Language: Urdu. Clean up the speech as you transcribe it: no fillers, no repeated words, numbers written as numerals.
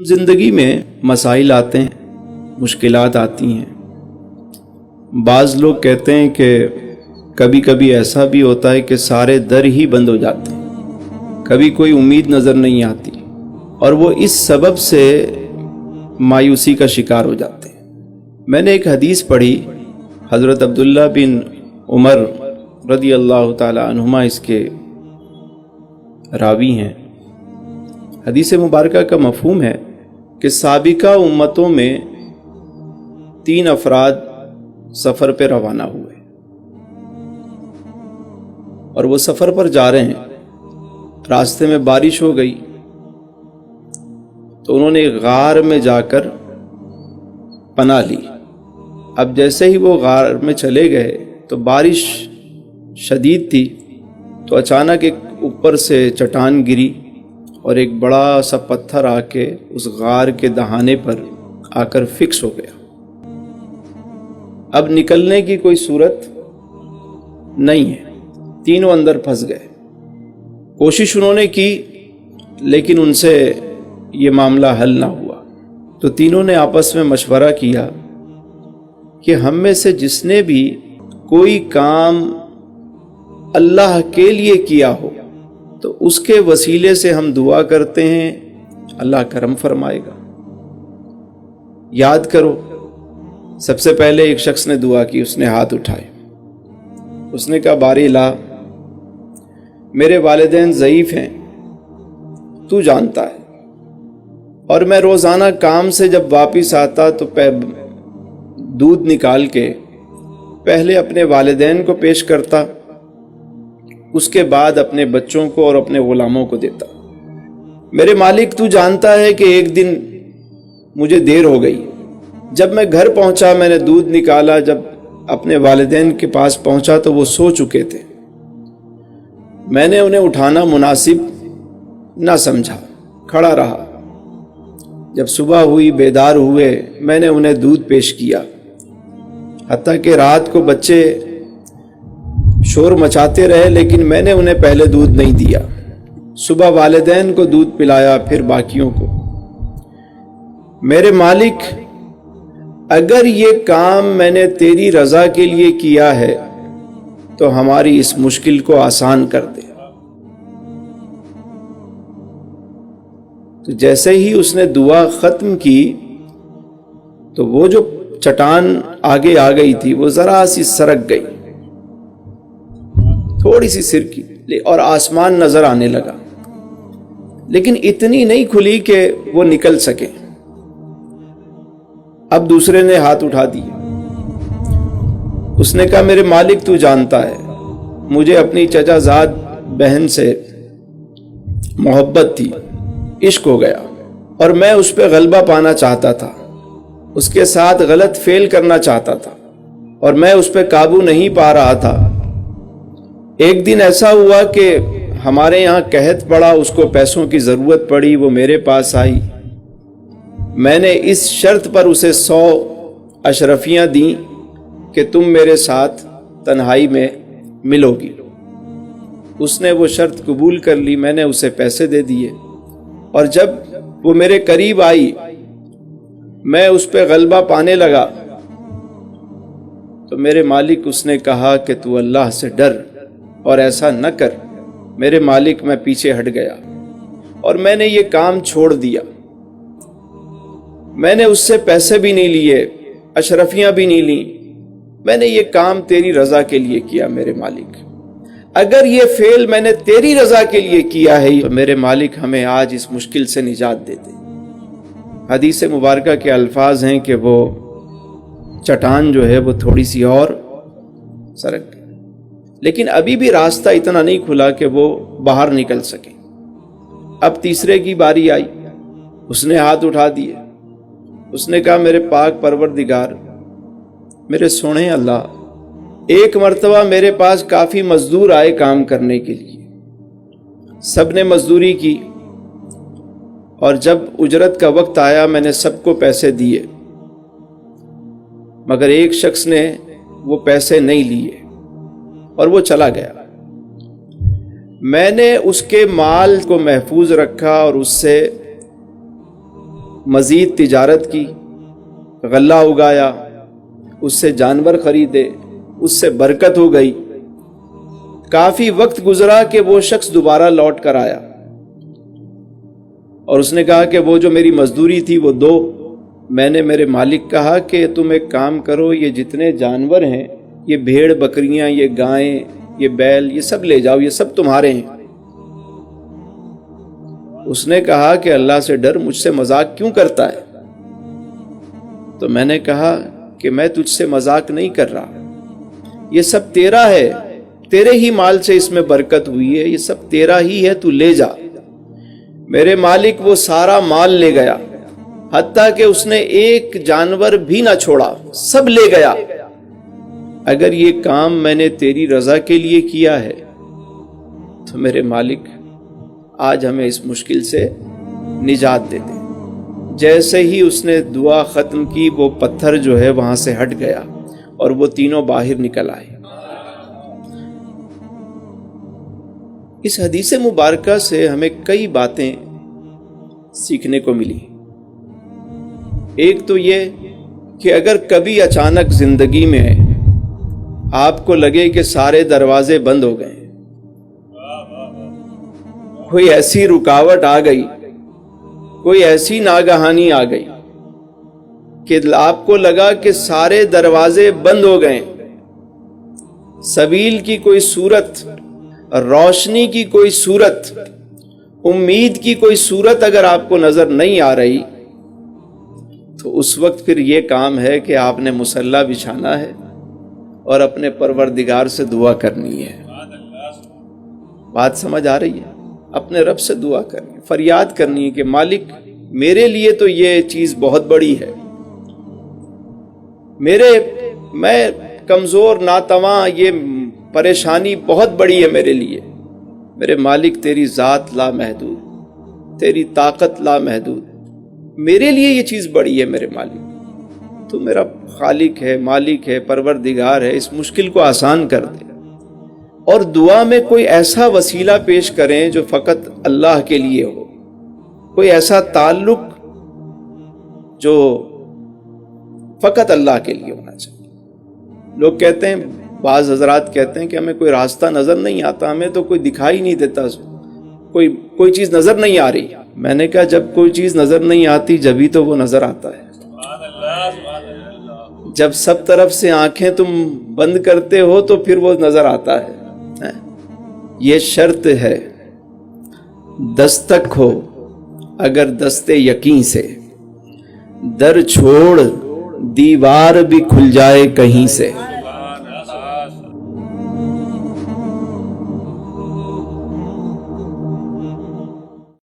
زندگی میں مسائل آتے ہیں، مشکلات آتی ہیں۔ بعض لوگ کہتے ہیں کہ کبھی کبھی ایسا بھی ہوتا ہے کہ سارے در ہی بند ہو جاتے ہیں، کبھی کوئی امید نظر نہیں آتی اور وہ اس سبب سے مایوسی کا شکار ہو جاتے ہیں۔ میں نے ایک حدیث پڑھی، حضرت عبداللہ بن عمر رضی اللہ تعالی عنہما اس کے راوی ہیں۔ حدیث مبارکہ کا مفہوم ہے کہ سابقہ امتوں میں 3 افراد سفر پہ روانہ ہوئے اور وہ سفر پر جا رہے ہیں، راستے میں بارش ہو گئی تو انہوں نے غار میں جا کر پناہ لی۔ اب جیسے ہی وہ غار میں چلے گئے تو بارش شدید تھی، تو اچانک ایک اوپر سے چٹان گری اور ایک بڑا سا پتھر آ کے اس غار کے دہانے پر آ کر فکس ہو گیا۔ اب نکلنے کی کوئی صورت نہیں ہے، تینوں اندر پھنس گئے۔ کوشش انہوں نے کی لیکن ان سے یہ معاملہ حل نہ ہوا، تو تینوں نے آپس میں مشورہ کیا کہ ہم میں سے جس نے بھی کوئی کام اللہ کے لیے کیا ہو تو اس کے وسیلے سے ہم دعا کرتے ہیں، اللہ کرم فرمائے گا۔ یاد کرو، سب سے پہلے ایک شخص نے دعا کی، اس نے ہاتھ اٹھائے، اس نے کہا باری الہ، میرے والدین ضعیف ہیں، تو جانتا ہے، اور میں روزانہ کام سے جب واپس آتا تو دودھ نکال کے پہلے اپنے والدین کو پیش کرتا، اس کے بعد اپنے بچوں کو اور اپنے غلاموں کو دیتا۔ میرے مالک تو جانتا ہے کہ ایک دن مجھے دیر ہو گئی، جب میں گھر پہنچا میں نے دودھ نکالا، جب اپنے والدین کے پاس پہنچا تو وہ سو چکے تھے، میں نے انہیں اٹھانا مناسب نہ سمجھا، کھڑا رہا۔ جب صبح ہوئی، بیدار ہوئے، میں نے انہیں دودھ پیش کیا، حتیٰ کہ رات کو بچے شور مچاتے رہے لیکن میں نے انہیں پہلے دودھ نہیں دیا۔ صبح والدین کو دودھ پلایا، پھر باقیوں کو۔ میرے مالک، اگر یہ کام میں نے تیری رضا کے لیے کیا ہے تو ہماری اس مشکل کو آسان کر دے۔ تو جیسے ہی اس نے دعا ختم کی تو وہ جو چٹان آگے آ گئی تھی وہ ذرا سی سرک گئی، تھوڑی سی سرکی، اور آسمان نظر آنے لگا، لیکن اتنی نہیں کھلی کہ وہ نکل سکے۔ اب دوسرے نے ہاتھ اٹھا دیا، اس نے کہا میرے مالک تو جانتا ہے، مجھے اپنی چچا زاد بہن سے محبت تھی، عشق ہو گیا اور میں اس پہ غلبہ پانا چاہتا تھا، اس کے ساتھ غلط فعل کرنا چاہتا تھا اور میں اس پہ قابو نہیں پا رہا تھا۔ ایک دن ایسا ہوا کہ ہمارے یہاں قحط پڑا، اس کو پیسوں کی ضرورت پڑی، وہ میرے پاس آئی، میں نے اس شرط پر اسے 100 اشرفیاں دیں کہ تم میرے ساتھ تنہائی میں ملو گی۔ اس نے وہ شرط قبول کر لی، میں نے اسے پیسے دے دیے، اور جب وہ میرے قریب آئی، میں اس پہ غلبہ پانے لگا تو میرے مالک اس نے کہا کہ تو اللہ سے ڈر اور ایسا نہ کر۔ میرے مالک، میں پیچھے ہٹ گیا اور میں نے یہ کام چھوڑ دیا، میں نے اس سے پیسے بھی نہیں لیے، اشرفیاں بھی نہیں لیں، میں نے یہ کام تیری رضا کے لیے کیا۔ میرے مالک، اگر یہ فعل میں نے تیری رضا کے لیے کیا ہے تو میرے مالک ہمیں آج اس مشکل سے نجات دے دے۔ حدیث مبارکہ کے الفاظ ہیں کہ وہ چٹان جو ہے وہ تھوڑی سی اور سرک گئی، لیکن ابھی بھی راستہ اتنا نہیں کھلا کہ وہ باہر نکل سکے۔ اب تیسرے کی باری آئی، اس نے ہاتھ اٹھا دیے، اس نے کہا میرے پاک پروردگار، میرے سونے اللہ، ایک مرتبہ میرے پاس کافی مزدور آئے کام کرنے کے لیے، سب نے مزدوری کی، اور جب اجرت کا وقت آیا میں نے سب کو پیسے دیے، مگر ایک شخص نے وہ پیسے نہیں لیے اور وہ چلا گیا۔ میں نے اس کے مال کو محفوظ رکھا اور اس سے مزید تجارت کی، غلہ اگایا، اس سے جانور خریدے، اس سے برکت ہو گئی۔ کافی وقت گزرا کہ وہ شخص دوبارہ لوٹ کر آیا اور اس نے کہا کہ وہ جو میری مزدوری تھی وہ دو۔ میں نے میرے مالک کہا کہ تم ایک کام کرو، یہ جتنے جانور ہیں، یہ بھیڑ بکریاں، یہ گائیں، یہ بیل، یہ سب لے جاؤ، یہ سب تمہارے ہیں۔ اس نے کہا کہ اللہ سے ڈر، مجھ سے مذاق کیوں کرتا ہے؟ تو میں نے کہا کہ میں تجھ سے مذاق نہیں کر رہا، یہ سب تیرا ہے، تیرے ہی مال سے اس میں برکت ہوئی ہے، یہ سب تیرا ہی ہے، تو لے جا۔ میرے مالک وہ سارا مال لے گیا، حتیٰ کہ اس نے ایک جانور بھی نہ چھوڑا، سب لے گیا۔ اگر یہ کام میں نے تیری رضا کے لیے کیا ہے تو میرے مالک آج ہمیں اس مشکل سے نجات دے دے۔ جیسے ہی اس نے دعا ختم کی، وہ پتھر جو ہے وہاں سے ہٹ گیا اور وہ تینوں باہر نکل آئے۔ اس حدیث مبارکہ سے ہمیں کئی باتیں سیکھنے کو ملی۔ ایک تو یہ کہ اگر کبھی اچانک زندگی میں آپ کو لگے کہ سارے دروازے بند ہو گئے، کوئی ایسی رکاوٹ آ گئی، کوئی ایسی ناگہانی آ گئی کہ آپ کو لگا کہ سارے دروازے بند ہو گئے، سبیل کی کوئی صورت، روشنی کی کوئی صورت، امید کی کوئی صورت اگر آپ کو نظر نہیں آ رہی، تو اس وقت پھر یہ کام ہے کہ آپ نے مصلی بچھانا ہے اور اپنے پروردگار سے دعا کرنی ہے۔ بات سمجھ آ رہی ہے؟ اپنے رب سے دعا کرنی، فریاد کرنی ہے کہ مالک میرے لیے تو یہ چیز بہت بڑی ہے، میں کمزور ناتواں، یہ پریشانی بہت بڑی ہے میرے لیے۔ میرے مالک تیری ذات لامحدود، تیری طاقت لامحدود، میرے لیے یہ چیز بڑی ہے میرے مالک، تو میرا خالق ہے، مالک ہے، پروردگار ہے، اس مشکل کو آسان کر دے۔ اور دعا میں کوئی ایسا وسیلہ پیش کریں جو فقط اللہ کے لیے ہو، کوئی ایسا تعلق جو فقط اللہ کے لیے ہونا چاہیے۔ لوگ کہتے ہیں، بعض حضرات کہتے ہیں کہ ہمیں کوئی راستہ نظر نہیں آتا، ہمیں تو کوئی دکھائی نہیں دیتا، کوئی چیز نظر نہیں آ رہی۔ میں نے کہا جب کوئی چیز نظر نہیں آتی جبھی تو وہ نظر آتا ہے۔ جب سب طرف سے آنکھیں تم بند کرتے ہو تو پھر وہ نظر آتا ہے۔ یہ شرط ہے، دستک ہو اگر دستے یقین سے، در چھوڑ دیوار بھی کھل جائے کہیں سے۔